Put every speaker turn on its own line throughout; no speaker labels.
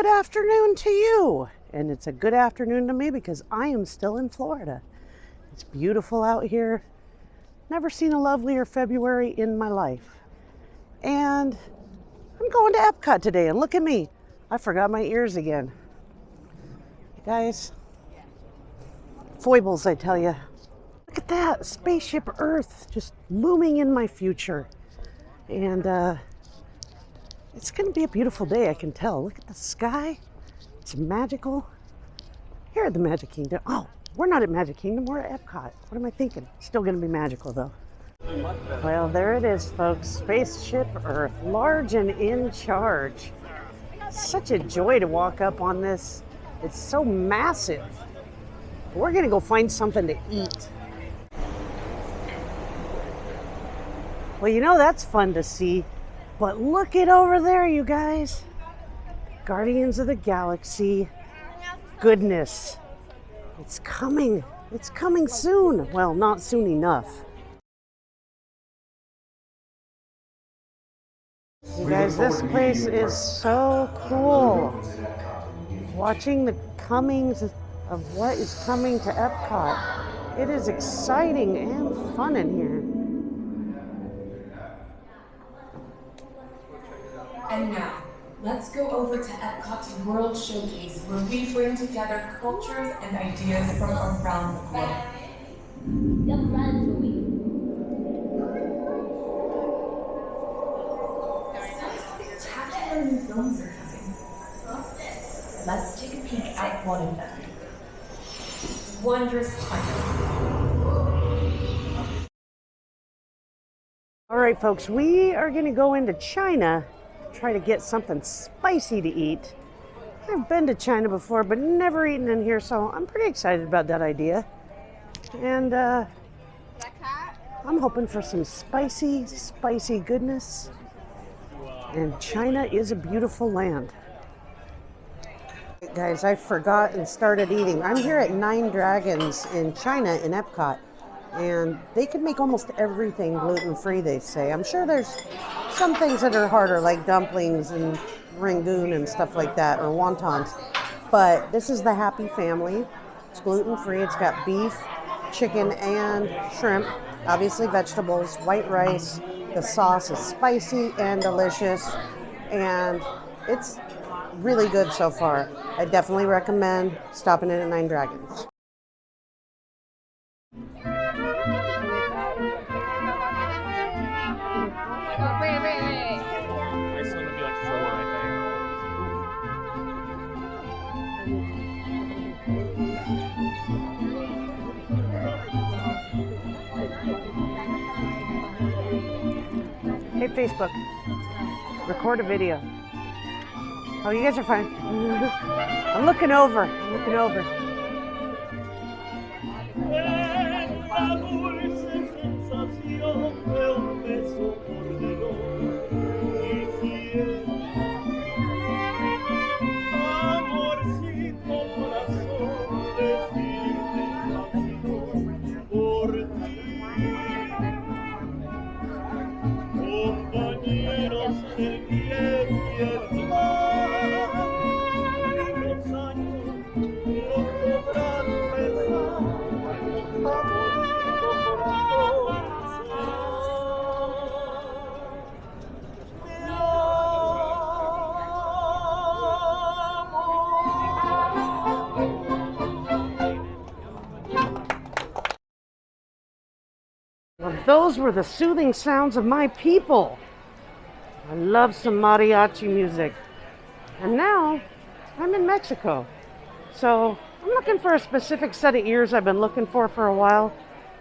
good afternoon to you. And it's a good afternoon to me because I am still in Florida. It's beautiful out here. Never seen a lovelier February in my life. And I'm going to Epcot today, and look at me. I forgot my ears again. Guys, foibles, I tell you. Look at that, spaceship Earth just looming in my future. And it's going to be a beautiful day, I can tell. Look at the sky. It's magical. Here at the Magic Kingdom. Oh, we're not at Magic Kingdom, we're at Epcot. What am I thinking? Still going to be magical, though. Well, there it is, folks. Spaceship Earth, large and in charge. Such a joy to walk up on this. It's so massive. We're going to go find something to eat. Well, you know that's fun to see. But look it over there, you guys. Guardians of the Galaxy. Goodness. It's coming. It's coming soon. Well, not soon enough. You guys, this place is so cool. Watching the comings of what is coming to Epcot. It is exciting and fun in here.
And now, let's go over to Epcot's World Showcase, where we bring together cultures and ideas from around the globe. Some spectacular new films are coming. Let's take a peek at one of them. Wondrous Country.
All right, folks, we are going to go into China, try to get something spicy to eat. I've been to China before, but never eaten in here, so I'm pretty excited about that idea. And I'm hoping for some spicy goodness. And China is a beautiful land. Guys, I forgot and started eating. I'm here at Nine Dragons in China in Epcot, and they can make almost everything gluten-free, they say. I'm sure there's some things that are harder, like dumplings and rangoon and stuff like that, or wontons. But this is the Happy Family. It's gluten-free. It's got beef, chicken, and shrimp. Obviously vegetables, white rice. The sauce is spicy and delicious, and it's really good so far. I definitely recommend stopping in at Nine Dragons. Hey, Facebook, record a video. Oh, you guys are fine. I'm looking over. Well, those were the soothing sounds of my people. I love some mariachi music. And now I'm in Mexico. So I'm looking for a specific set of ears I've been looking for a while.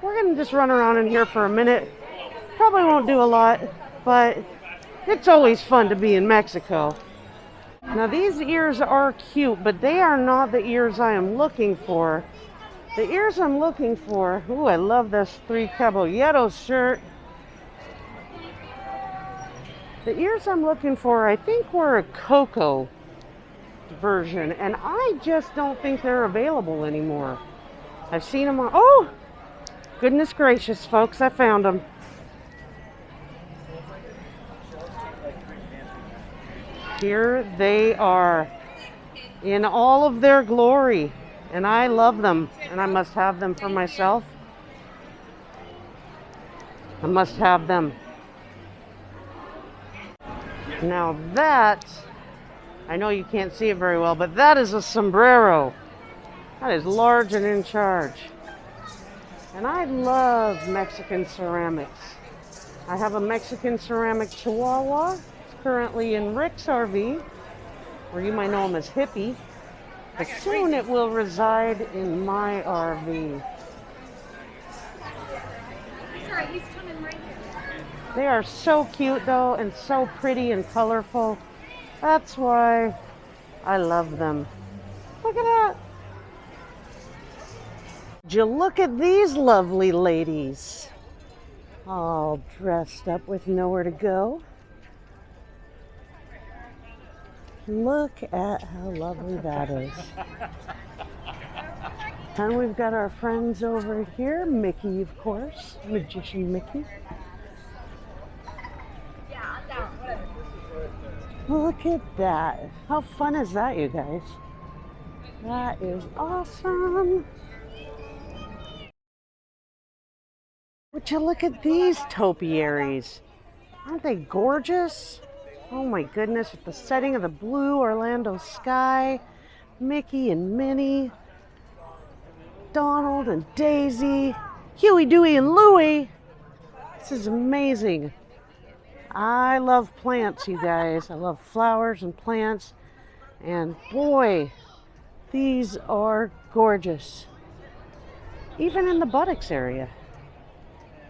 We're going to just run around in here for a minute. Probably won't do a lot, but it's always fun to be in Mexico. Now these ears are cute, but they are not the ears I am looking for. The ears I'm looking for, ooh, I love this Three Caballeros shirt. The ears I'm looking for, I think, were a cocoa version, and I just don't think they're available anymore. I've seen them on, oh, goodness gracious, folks, I found them. Here they are. in all of their glory. And I love them, and I must have them for myself. I must have them. Now that, I know you can't see it very well, but that is a sombrero. That is large and in charge. And I love Mexican ceramics. I have a Mexican ceramic Chihuahua. It's currently in Rick's RV, or you might know him as Hippie. But soon it will reside in my RV.
Sorry, he's coming right here.
They are so cute though, and so pretty and colorful. That's why I love them. Look at that. Would you look at these lovely ladies? All dressed up with nowhere to go. Look at how lovely that is. And we've got our friends over here. Mickey, of course. Magician Mickey.
Yeah, I'm down. Whatever.
Look at that. How fun is that, you guys? That is awesome. Would you look at these topiaries? Aren't they gorgeous? Oh my goodness, with the setting of the blue Orlando sky, Mickey and Minnie, Donald and Daisy, Huey, Dewey, and Louie. This is amazing. I love plants, you guys. I love flowers and plants. And boy, these are gorgeous. Even in the buttocks area.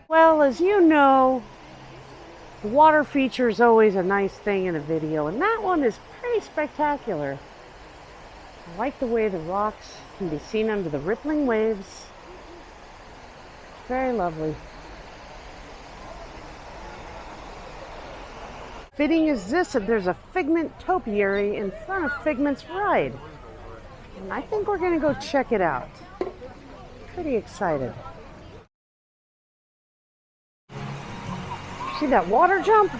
Well, as you know, the water feature is always a nice thing in a video, and that one is pretty spectacular. I like the way the rocks can be seen under the rippling waves. Very lovely. Fitting is this that there's a Figment topiary in front of Figment's ride. And I think we're going to go check it out. Pretty excited. See that water jump?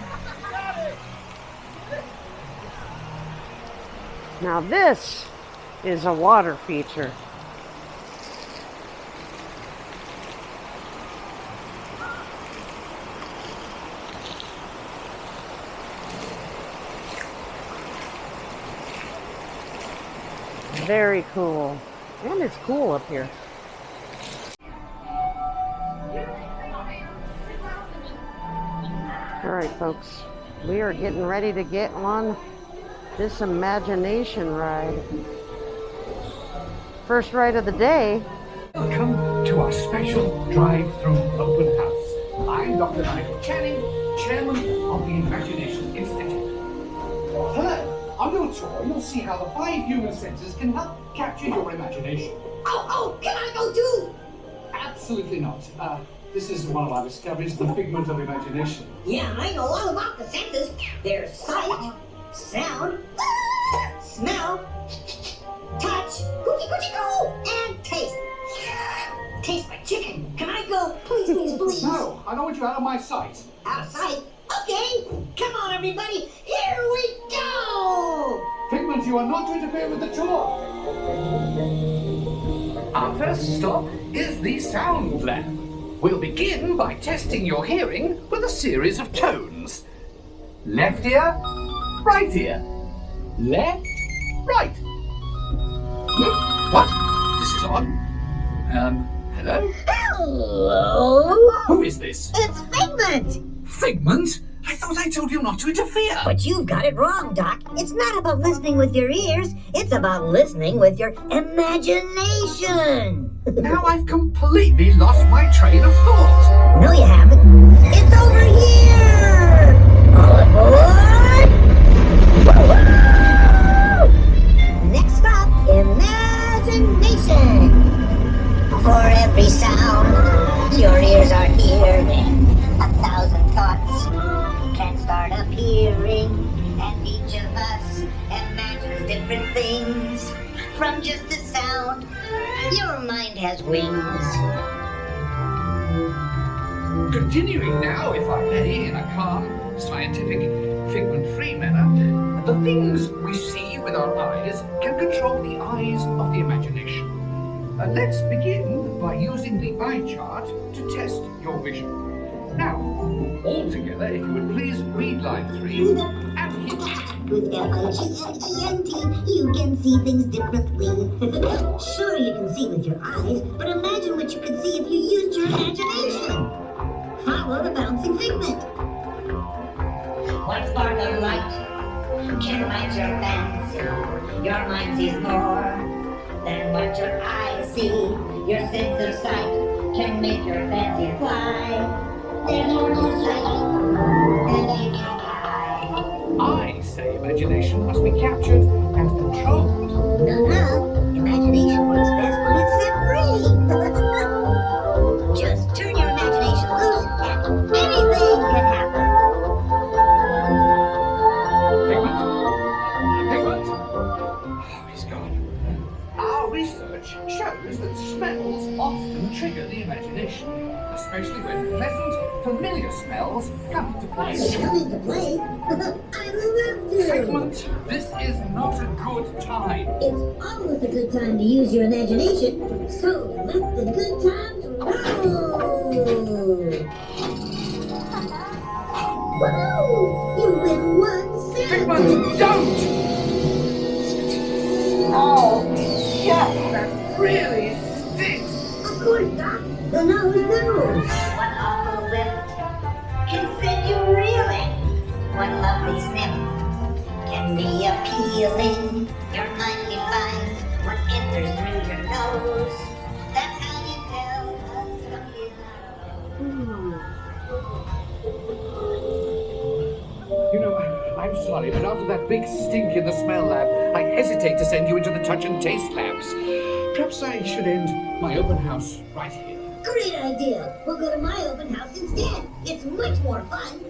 Now this is a water feature. Very cool. And it's cool up here. All right, folks, we are getting ready to get on this imagination ride. First ride of the day.
Welcome to our special drive-through open house. I'm Dr. Untitled Chapter, chairman of the Imagination Institute. Hello, on your tour you'll see how the 5 human senses can help capture your imagination.
Oh, can I go too?
Absolutely not. This is one of our discoveries, the figment of imagination.
Yeah, I know all about the senses. There's sight, sound, smell, touch, coochie coochie coo, and taste. Tastes like chicken. Can I go? Please, please, please.
No, I don't want you out of my sight.
Out of sight? Okay. Come on, everybody. Here we go.
Figment, you are not to interfere with the tour. Our first stop is the sound lab. We'll begin by testing your hearing with a series of tones. Left ear, right ear. Left, right. What? This is on. Hello?
Hello.
Who is this?
It's Figment.
Figment? I thought I told you not to interfere.
But you've got it wrong, Doc. It's not about listening with your ears. It's about listening with your imagination.
Now I've completely lost my train of thought.
No, you haven't. It's over here! All aboard! Woo-hoo! Next stop, imagination. For every sound your ears are hearing, 1,000 thoughts can start appearing, and each of us imagines different things from just a sound. Your mind has wings.
Continuing now, if I may, in a calm, scientific, figment-free manner, the things we see with our eyes can control the eyes of the imagination. Let's begin by using the eye chart to test your vision. Now, all together, if you would please read line 3 and hit.
With F-I-G-N-E-N-T, you can see things differently. Sure, you can see with your eyes, but imagine what you could see if you used your imagination. Follow the bouncing figment. One spark of light can light your fancy. Your mind sees more than what your eyes see. Your sense of sight can make your fancy fly. There's more to sight than you can
I say imagination must be captured and controlled.
Imagination works best when it's set free. Just turn your imagination loose and anything can happen.
Pigment? Oh, he's gone. Our research shows that smells often trigger the imagination, especially when pleasant, familiar smells come into play.
Come into play? I love to.
Pigment, this is not a good time.
It's always a good time to use your imagination, so let the good times roll. Whoa! You win 1 cent.
Pigment, don't! Oh, yeah, that really stinks.
Of course, Doc. The nose knows. One awful whiff can send you reeling. One lovely sniff can be appealing. Your mind defines what enters through your nose. That's how you tell us something.
You know, I'm sorry, but after that big stink in the smell lab, I hesitate to send you into the touch and taste labs. Perhaps I should end my open house right here.
Great idea. We'll go to my open house instead. It's much more fun.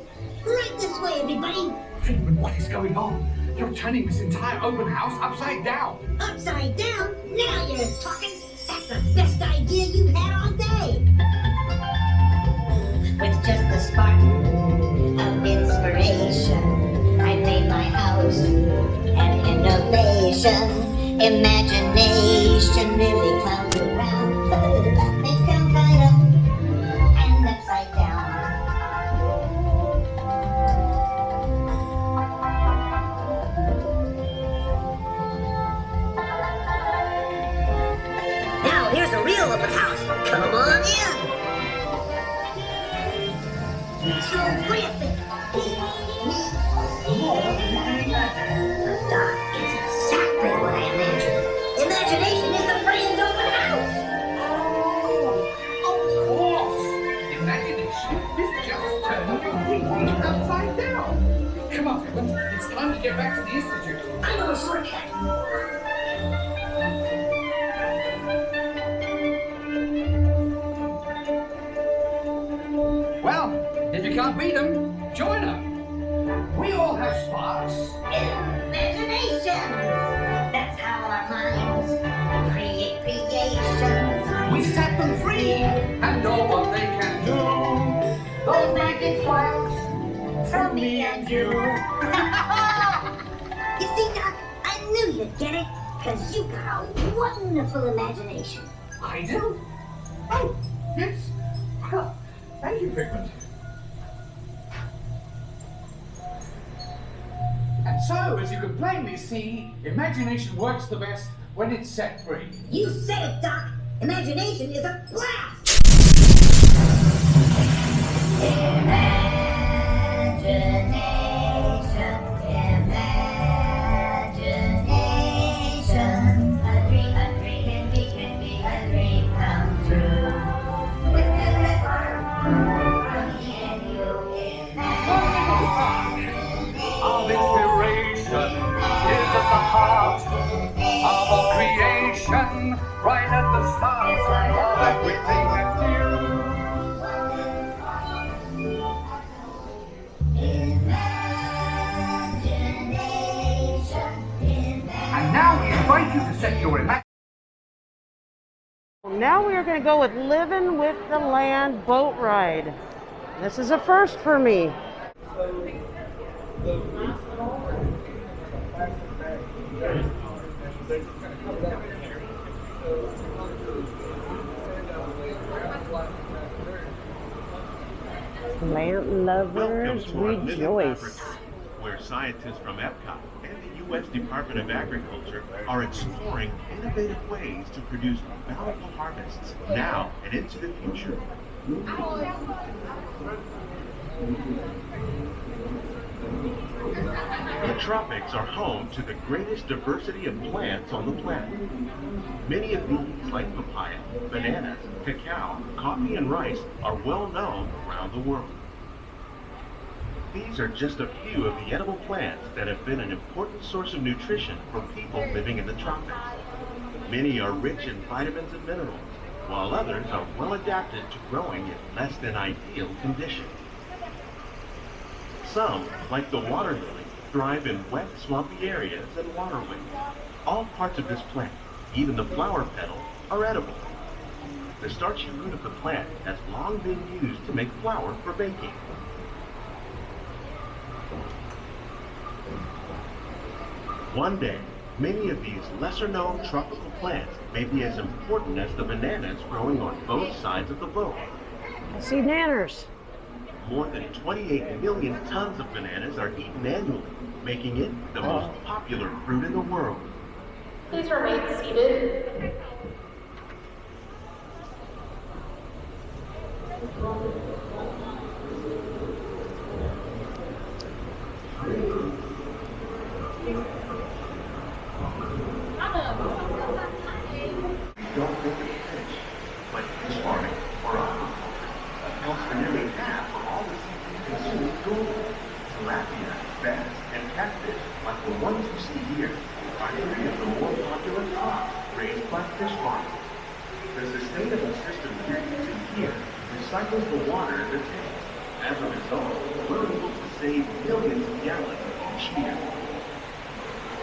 Right this way, everybody.
Friedman, what is going on? You're turning this entire open house upside down.
Upside down? Now you're talking. That's the best idea you've had all day. With just a spark of inspiration, I made my house an innovation. Imagination really clowns around. They come right up and upside down. Now here's a real open house. Come on in. Terrific. Doc, it's exactly what I imagined. Imagination is the brain's open house.
Oh, of course. Imagination is just turning your thinking upside down. Come on, Friedman. It's time to get back to the Institute.
I know a shortcut.
Well, if you can't beat them, join them. We all have sparks.
Imagination. That's how our minds create creations.
We set them free and know what they can do. Those magic flags from me and you.
You see, Doc, I knew you'd get it, because you got a wonderful imagination.
I do? Oh, yes. Well, thank you, Friedman. And so, as you can plainly see, imagination works the best when it's set free.
You said it, Doc. Imagination is a blast. Imagination, imagination. A dream can be a dream come true. With the river from me and you.
Of inspiration is at the heart of all creation, right at the start of everything that's new. And now we invite you to set your imagination.
Now we are going to go with Living with the Land boat ride. This is a first for me. Plant lovers rejoice.
Where scientists from Epcot and the U.S. Department of Agriculture are exploring innovative ways to produce bountiful harvests now and into the future. The tropics are home to the greatest diversity of plants on the planet. Many of these, like papaya, bananas, cacao, coffee, and rice, are well known around the world. These are just a few of the edible plants that have been an important source of nutrition for people living in the tropics. Many are rich in vitamins and minerals, while others are well adapted to growing in less than ideal conditions. Some, like the water lily, thrive in wet, swampy areas and waterways. All parts of this plant, even the flower petal, are edible. The starchy root of the plant has long been used to make flour for baking. One day, many of these lesser-known tropical plants may be as important as the bananas growing on both sides of the boat.
I see nanners.
More than 28 million tons of bananas are eaten annually, making it the most popular fruit in the world.
Please remain seated.
Don't think of fish, but fish farming or aquaculture accounts for nearly half of all the seafood consumed globally. Tilapia, bass, and catfish, like the ones you see here, are three of the more popular crops raised by fish farmers. The sustainable system we're using here recycles the water in the tanks. As a result, we're able to save millions of gallons each year.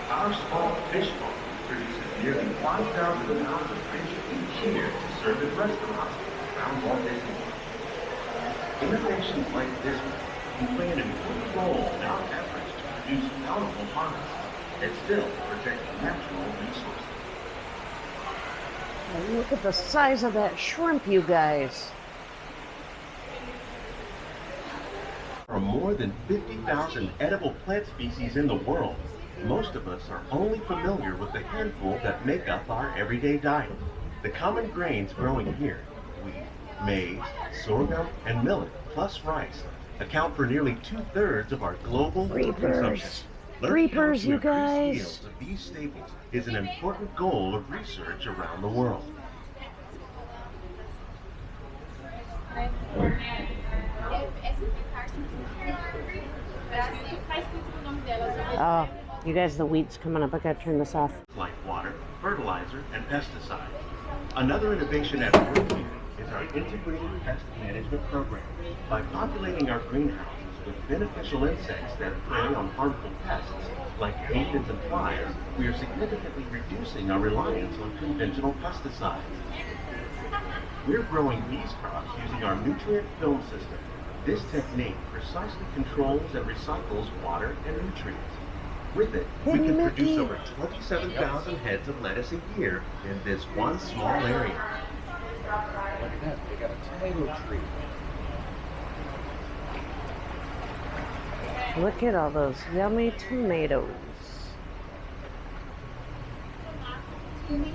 Our small fish farm produces nearly 5,000 pounds of fish each year to serve at restaurants around Walt Disney World. Innovations like this one can play an important role in our efforts to produce bountiful harvests and still protect natural resources.
And look at the size of that shrimp, you guys.
There are more than 50,000 edible plant species in the world. Most of us are only familiar with the handful that make up our everyday diet. The common grains growing here, wheat, maize, sorghum, and millet, plus rice, account for nearly 2/3 of our global food consumption. Learning how
Reapers,
to
you
increase
guys.
yields of these staples is an important goal of research around the world.
Oh, you guys, the wheat's coming up. I gotta turn this off.
Like water, fertilizer, and pesticides. Another innovation at work here is our integrated pest management program. By populating our greenhouses with beneficial insects that prey on harmful pests, like aphids and flies, we are significantly reducing our reliance on conventional pesticides. We're growing these crops using our nutrient film system. This technique precisely controls and recycles water and nutrients. With it, we can produce over 27,000 heads of lettuce a year in this one small area.
Look at that, they got a tomato tree.
Look at all those yummy tomatoes.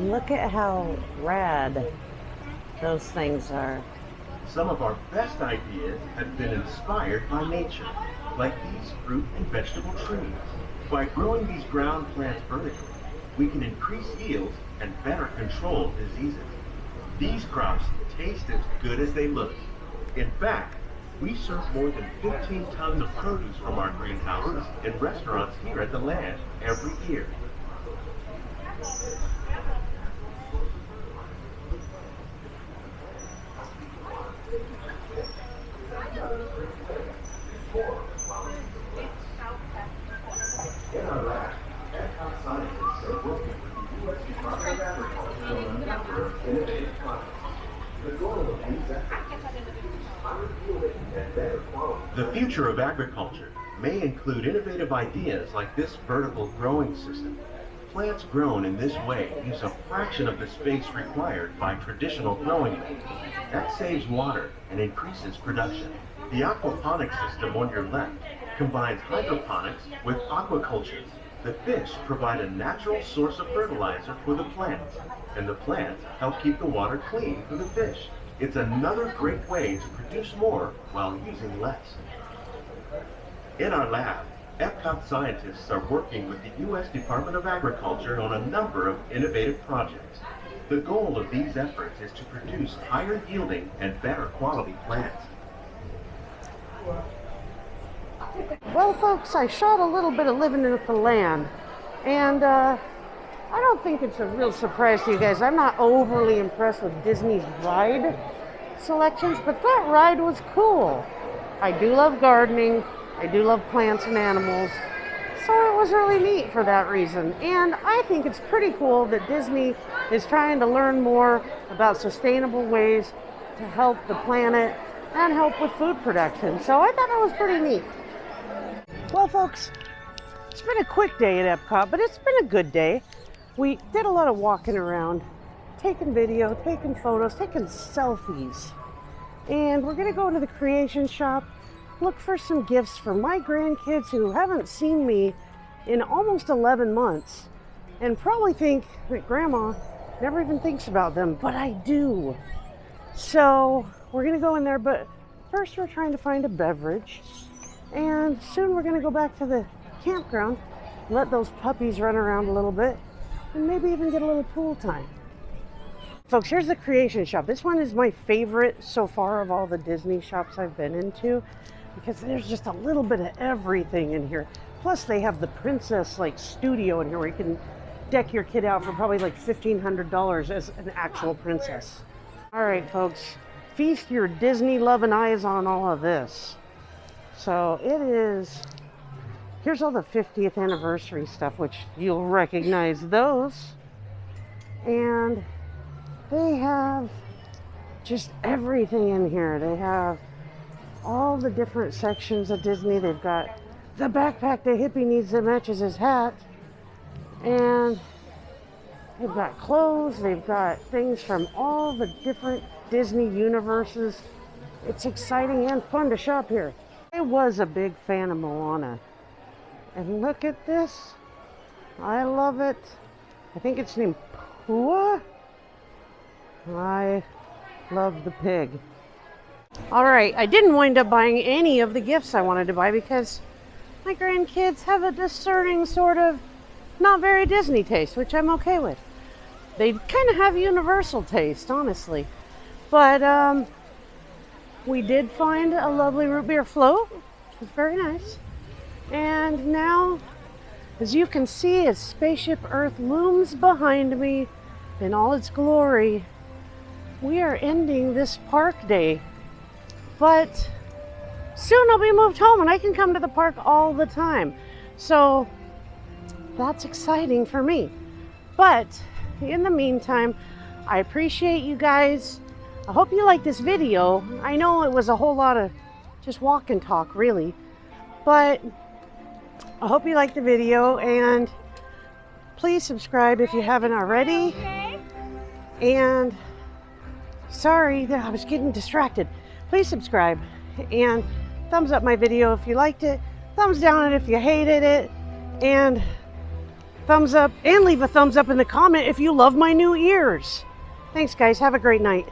Look at how rad those things are.
Some of our best ideas have been inspired by nature, like these fruit and vegetable trees. By growing these ground plants vertically, we can increase yields and better control diseases. These crops taste as good as they look. In fact, we serve more than 15 tons of produce from our greenhouses in restaurants here at the Land every year. In our lab, Epcot scientists are working with the U.S. Department of Agriculture on a number of innovative projects. The goal of these efforts is higher yielding and better quality. The future of agriculture may include innovative ideas like this vertical growing system. Plants grown in this way use a fraction of the space required by traditional growing methods. That saves water and increases production. The aquaponics system on your left combines hydroponics with aquaculture. The fish provide a natural source of fertilizer for the plants, and the plants help keep the water clean for the fish. It's another great way to produce more while using less. In our lab, Epcot scientists are working with the U.S. Department of Agriculture on a number of innovative projects. The goal of these efforts is to produce higher yielding and better quality plants.
Well, folks, I shot a little bit of Living with the Land, and I don't think it's a real surprise to you guys. I'm not overly impressed with Disney's ride selections, but that ride was cool. I do love gardening. I do love plants and animals, so it was really neat for that reason. And I think it's pretty cool that Disney is trying to learn more about sustainable ways to help the planet and help with food production. So I thought it was pretty neat. Well, folks, it's been a quick day at Epcot, but it's been a good day. We did a lot of walking around, taking video, taking photos, taking selfies. And we're going to go into the creation shop, look for some gifts for my grandkids who haven't seen me in almost 11 months and probably think that Grandma never even thinks about them, but I do. So we're going to go in there, but first we're trying to find a beverage. And soon we're going to go back to the campground, let those puppies run around a little bit, and maybe even get a little pool time. Folks, here's the creation shop. This one is my favorite so far of all the Disney shops I've been into, because there's just a little bit of everything in here. Plus they have the princess studio in here where you can deck your kid out for probably $1,500 as an actual princess. All right, folks, feast your Disney loving eyes on all of this. So it is, here's all the 50th anniversary stuff, which you'll recognize those. And they have just everything in here. They have all the different sections of Disney. They've got the backpack the hippie needs that matches his hat. And they've got clothes. They've got things from all the different Disney universes. It's exciting and fun to shop here. I was a big fan of Moana. And look at this. I love it. I think it's named Pua. I love the pig. All right, I didn't wind up buying any of the gifts I wanted to buy because my grandkids have a discerning sort of not very Disney taste, which I'm okay with. They kind of have universal taste, honestly. But we did find a lovely root beer float, which was very nice. And now, as you can see, as Spaceship Earth looms behind me in all its glory, we are ending this park day. But soon I'll be moved home and I can come to the park all the time. So that's exciting for me. But in the meantime, I appreciate you guys. I hope you like this video. I know it was a whole lot of just walk and talk, really. But I hope you like the video, and please subscribe if you haven't already. And sorry that I was getting distracted. Please subscribe and thumbs up my video if you liked it. Thumbs down it if you hated it. And thumbs up, and leave a thumbs up in the comment if you love my new ears. Thanks, guys. Have a great night.